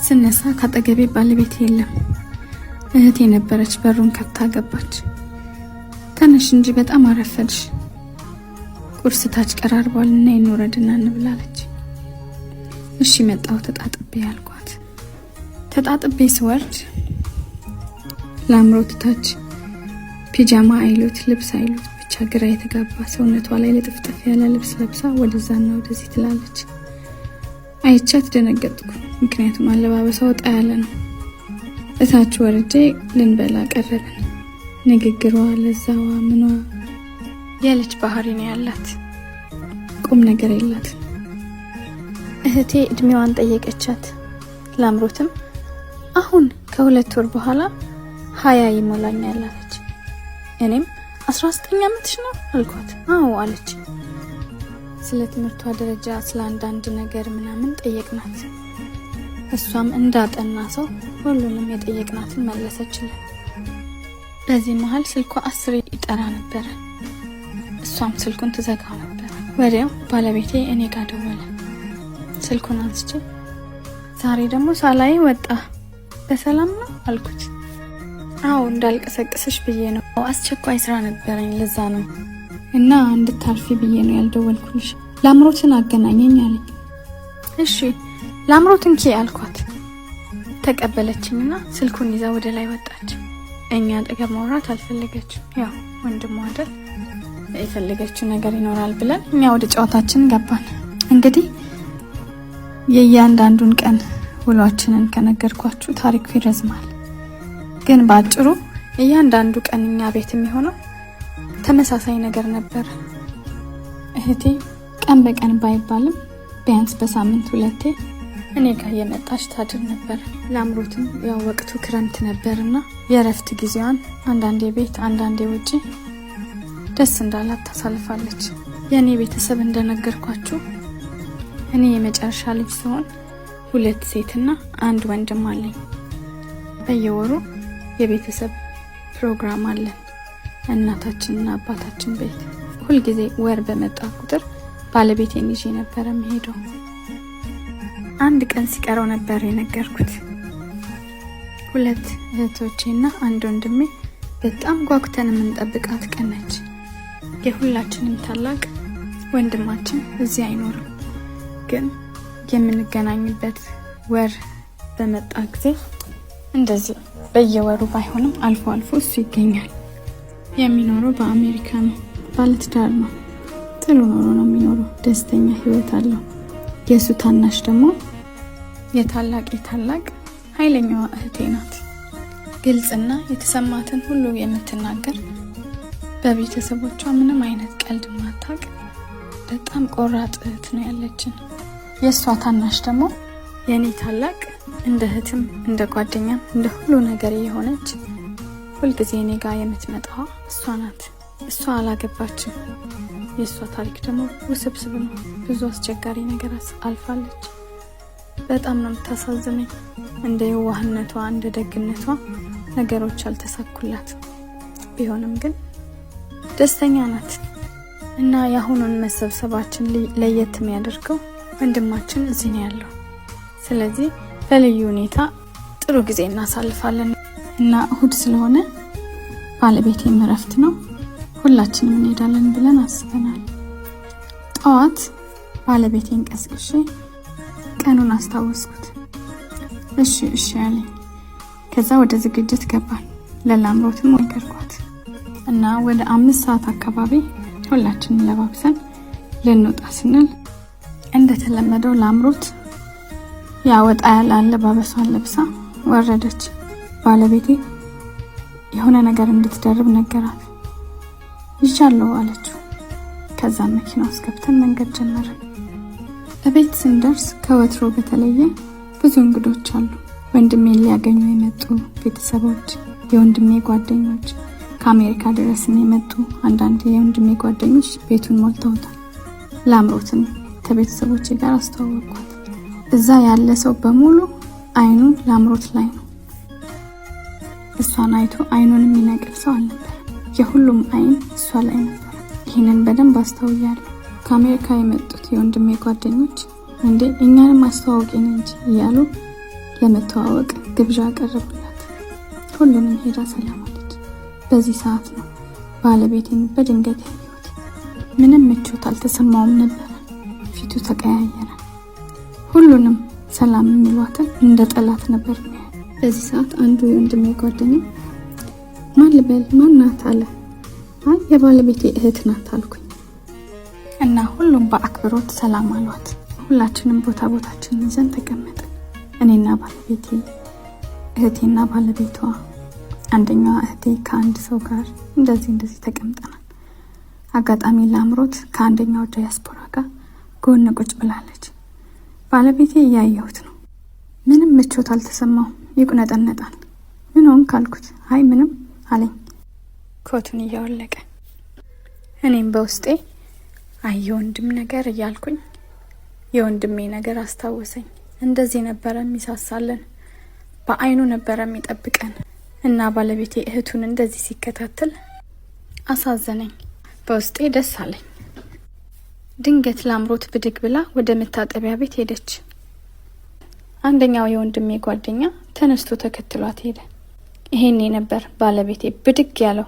ስነሳ ካጠገቤ ባለቤት የለም። እህቴ ነበረች። በሩን ከፍታ ገባች። ተነሽ እንጂ በጣም አረፈድሽ፣ ቁርስ ታች ቀራርቧልና እንውረድና እንብላለች። እሺ መጣሁ ተጣጥቤ ያልኳት። ተጣጥቤ ስወርድ ላምሮት ታች ፒጃማ አይሉት ልብስ አይሉት ብቻ ግራ የተጋባ ሰውነቷ ላይ ለጥፍጥፍ ያለ ልብስ ለብሳ ወደዛና ወደዚህ ትላለች። አይቻት ደነገጥኩ። ምክንያቱም አለባበሷ ወጣ ያለ ነው። እታች ወርጄ ልንበላ ቀረብን። ንግግሯ፣ ለዛዋ፣ ምኗ ያለች ባህሪ ነው ያላት። ቁም ነገር የላት። እህቴ እድሜዋን ጠየቀቻት። ላምሮትም አሁን ከ2 ወር በኋላ 20 ይሞላኛል አለች። እኔም 19 ዓመትሽ ነው አልኳት። አዎ አለች። ስለ ትምህርቷ ደረጃ፣ ስለ አንዳንድ ነገር ምናምን ጠየቅናት። እሷም እንዳጠና ሰው ሁሉንም የጠየቅናትን መለሰችልን። በዚህ መሃል ስልኳ 10 ይጠራ ነበር። እሷም ስልኩን ትዘጋው ነበር። ወዲያው ባለቤቴ እኔ ጋር ደወለ። ስልኩን አንስቼ ዛሬ ደግሞ ሳላይ ወጣ በሰላም ነው አልኩት። አዎ እንዳልቀሰቅስሽ ብዬ ነው፣ አስቸኳይ ስራ ነበረኝ ለዛ ነው እና እንድታልፊ ብዬ ነው ያልደወልኩልሽ። ላምሮትን አገናኘኝ አለኝ። እሺ ላምሮትን ኪ አልኳት። ተቀበለችኝና ስልኩን ይዛ ወደ ላይ ወጣች። እኛ አጠገብ ማውራት አልፈለገችም። ያው ወንድሟ አይደል የፈለገችው ነገር ይኖራል ብለን እኛ ወደ ጨዋታችን ገባን። እንግዲህ የእያንዳንዱን ቀን ውሏችንን ከነገርኳችሁ ታሪኩ ይረዝማል። ግን ባጭሩ እያንዳንዱ ቀን እኛ ቤት የሚሆነው ተመሳሳይ ነገር ነበር። እህቴ ቀን በቀን ባይባልም ቢያንስ በሳምንት 2 እኔ ጋር የመጣች ታድር ነበር። ላምሮትም ያው ወቅቱ ክረምት ነበርና የረፍት ጊዜዋን አንዳንዴ ቤት አንዳንዴ ውጪ ደስ እንዳላት ታሳልፋለች። የኔ ቤተሰብ እንደነገርኳችሁ እኔ የመጨረሻ ልጅ ሲሆን 2 ሴትና 1 ወንድም አለኝ። በየወሩ የቤተሰብ ፕሮግራም አለን እናታችንና አባታችን ቤት። ሁል ጊዜ ወር በመጣ ቁጥር ባለቤቴን ይዤ ነበር የምሄደው። አንድ ቀን ሲቀረው ነበር የነገርኩት። 2 እህቶቼና 1 ወንድሜ በጣም ጓጉተን የምንጠብቃት ቀን ነች። የሁላችንም ታላቅ ወንድማችን እዚህ አይኖርም፣ ግን የምንገናኝበት ወር በመጣ ጊዜ እንደዚህ በየወሩ ባይሆንም አልፎ አልፎ እሱ ይገኛል። የሚኖረው በአሜሪካ ነው። ባለትዳር ነው። ጥሩ ኑሮ ነው የሚኖረው። ደስተኛ ህይወት አለው። የሱ ታናሽ ደግሞ የታላቅ ኃይለኛዋ እህቴ ናት። ግልጽና የተሰማትን ሁሉ የምትናገር፣ በቤተሰቦቿ ምንም አይነት ቀልድ ማታቅ በጣም ቆራጥ እህት ነው ያለችን። የሷ ታናሽ ደግሞ የኔ ታላቅ እንደ እህትም እንደ ጓደኛም እንደ ሁሉ ነገር የሆነች ሁልጊዜ እኔ ጋር የምትመጣው እሷ ናት። እሷ አላገባችም። የሷ ታሪክ ደግሞ ውስብስብ ነው። ብዙ አስቸጋሪ ነገር አልፋለች። በጣም ነው የምታሳዝነኝ። እንደ የዋህነቷ እንደ ደግነቷ ነገሮች አልተሳኩላት። ቢሆንም ግን ደስተኛ ናት። እና የአሁኑን መሰብሰባችን ለየት የሚያደርገው ወንድማችን እዚህ ነው ያለው። ስለዚህ በልዩ ሁኔታ ጥሩ ጊዜ እናሳልፋለን። እና እሁድ ስለሆነ ባለቤቴም እረፍት ነው፣ ሁላችንም እንሄዳለን ብለን አስበናል። ጠዋት ባለቤቴን ቀስቅሼ ቀኑን አስታወስኩት። እሺ አለኝ። ከዛ ወደ ዝግጅት ገባን። ለላምሮትም ነገርኳት እና ወደ 5 ሰዓት አካባቢ ሁላችንም ለባብሰን ልንወጣ ስንል እንደተለመደው ላምሮት ያወጣ ያለ አለባበሷን ለብሳ ወረደች። ባለቤቴ የሆነ ነገር እንድትደርብ ነገራት። ይቻለው አለችው። ከዛ መኪና ውስጥ ገብተን መንገድ ጀመርን። በቤት ስንደርስ ከወትሮ በተለየ ብዙ እንግዶች አሉ። ወንድሜን ሊያገኙ የመጡ ቤተሰቦች፣ የወንድሜ ጓደኞች፣ ከአሜሪካ ድረስ የመጡ አንዳንድ የወንድሜ ጓደኞች ቤቱን ሞልተውታል። ላምሮትን ከቤተሰቦቼ ጋር አስተዋወቅኳት። እዛ ያለ ሰው በሙሉ አይኑን ላምሮት ላይ ነው። እሷን አይቶ አይኑን የሚነቅል ሰው አልነበር። የሁሉም አይን እሷ ላይ ነበር። ይህንን በደንብ አስተውያለሁ። ከአሜሪካ የመጡት የወንድሜ ጓደኞች እንዴ እኛንም አስተዋውቂን እንጂ እያሉ ለመተዋወቅ ግብዣ አቀረቡላት። ሁሉንም ሄዳ ሰላም አለች። በዚህ ሰዓት ነው ባለቤቴን በድንገት ያየሁት። ምንም ምቾት አልተሰማውም ነበር። ፊቱ ተቀያየረ። ሁሉንም ሰላም የሚሏትን እንደ ጠላት ነበር። በዚህ ሰዓት አንዱ የወንድሜ ጓደኛ ማን ልበል ማን ናት አለ። አይ የባለቤቴ እህት ናት አልኩኝ እና ሁሉም በአክብሮት ሰላም አሏት። ሁላችንም ቦታችንን ይዘን ተቀመጥን። እኔና ባለቤቴ፣ እህቴና ባለቤቷ፣ አንደኛዋ እህቴ ከአንድ ሰው ጋር እንደዚህ ተቀምጠናል። አጋጣሚ ለአምሮት ከአንደኛው ዲያስፖራ ጋር ጎን ቁጭ ብላለች። ባለቤቴ እያየሁት ነው። ምንም ምቾት አልተሰማው፣ ይቁነጠነጣል። ምን ሆንክ ካልኩት አይ ምንም አለኝ ኮቱን እያወለቀ። እኔም በውስጤ አይ የወንድም ነገር እያልኩኝ የወንድሜ ነገር አስታወሰኝ። እንደዚህ ነበረ የሚሳሳለን፣ በአይኑ ነበረ የሚጠብቀን እና ባለቤቴ እህቱን እንደዚህ ሲከታተል አሳዘነኝ። በውስጤ ደስ አለኝ። ድንገት ለአምሮት ብድግ ብላ ወደ መታጠቢያ ቤት ሄደች። አንደኛው የወንድሜ ጓደኛ ተነስቶ ተከትሏት ሄደ። ይሄኔ ነበር ባለቤቴ ብድግ ያለው።